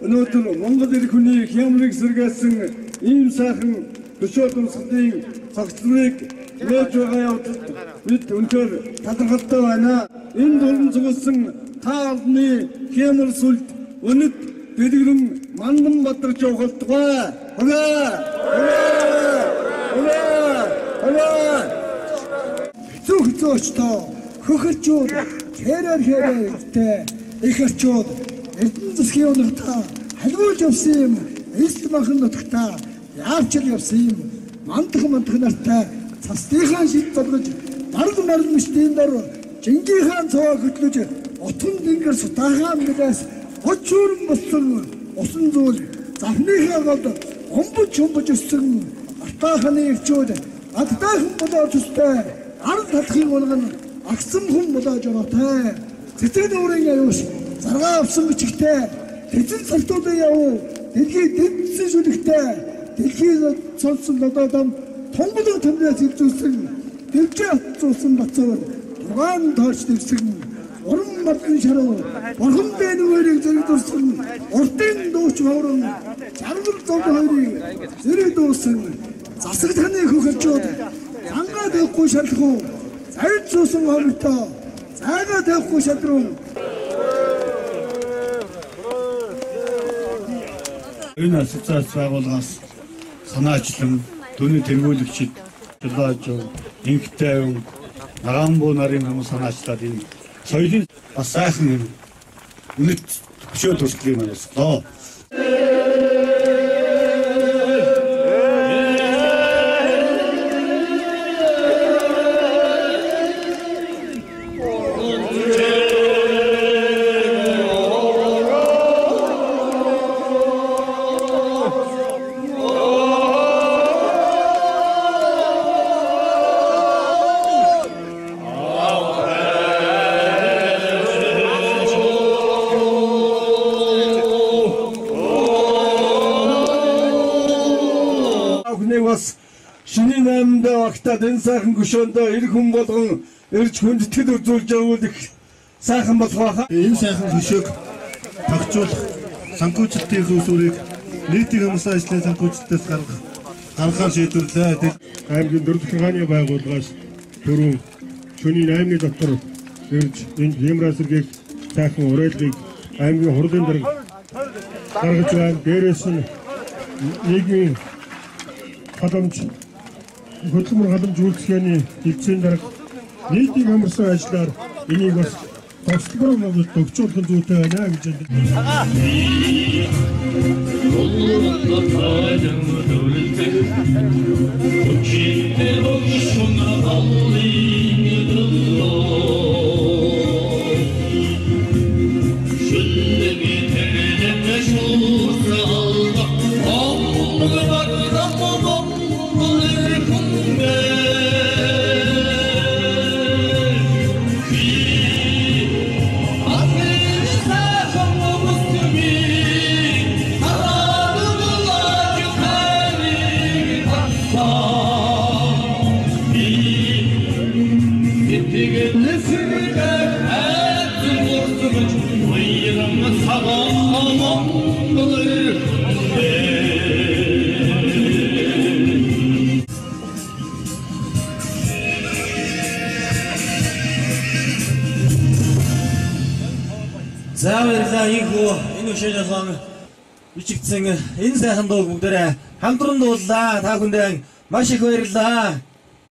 Өнөөдөр Монгол ирэх хүний хямрыг сэргээсэн ийм сайхан төшөө тусгын цагтлыг нээж байгаа явдал бид өнөөдөр талархалтай байна. Энэ дөрвөн цугласан та олонний хямр сүлд өнөд дэлгэрэн мандан бадарч явуултугай. Зөвхөцөөчтөө хөхөрчүүд хэрэг их орчууд Эрдэнэ засгийн өнөртөө халиулж явсан юм. Эст махан нутагтаа яавч л явсан юм. Мандах нартай цасныхаа шид болгож дарг мөчтийн дор Чингис хаан цоо хөтлөж утган дингэр сутаагаан мэлээс очуурн болсон усан зүйл завныхаа гол омбож өссөн артаахны ирчүүд адтайхан болоод өстэй ард талхын болгон агсан хүн болоод ороотой цэцэн өөрийн аюуш заргаа авсан бичгтэй тэцэн салтуудын явуу дэлхий дэвсэн шүлэгтэй дэлхий цонсон лодоодом тонголон томьёос илжүүлсэн дэлжээ атцуулсан бацаар тугаан тооч дэвсэн уран модын шаруу бурхан дээн өөрийг зэрэгдүүлсэн урдын дууч хаврын чаргал зов хоёрыг зэрэгдүүлсэн засаг таны хөхөрчүүд янгаа дэвхгүй шалхуу зарж суусан хормтой зайгаа дэвхгүй шадруу энэ асоциац байгууллагаас санаачлан түүний тэргүүлэгчид жолооч инхтэй нагаамбуу нарын хүмүүс санаачлаад энэ соёлын бас сайхан үнэт төшөө төслийн манаас тоо шинийн наймдаа багтаад энэ сайхан гүшөөндөө эр хүн болгон ирж хүндэтгэл үзүүлж явуул их сайхан болох байхаа. Энэ сайхан гүшөөг тогтжуулах санхүүжилтийн зүйлсүүдийг нийтийн хүмүүсийн ажлын санхүүжилтээс гаргахаар шийдвэрлээ. Аймгийн дөрвөн хааны байгууллагаас түрүүн шөнийн 8-ны дотор ирж энэ хямрасрыг сайхан уриалгыг аймгийн хурлын дарга гаргаж байна. Дээрээс нь нийгмийн халамж хөдөлмөр халамж үйлчлэгээний эцсийн дарга нийтийн хамарсан ажлаар энийг бас тослогоор Монголд төгжүүлэх зүйтэй байна гэж энэ өшөөсөн бичигдсэн энэ сайхан дуу бүгдээрээ хамтран дууллаа. Та бүхэнд маш их баярлалаа.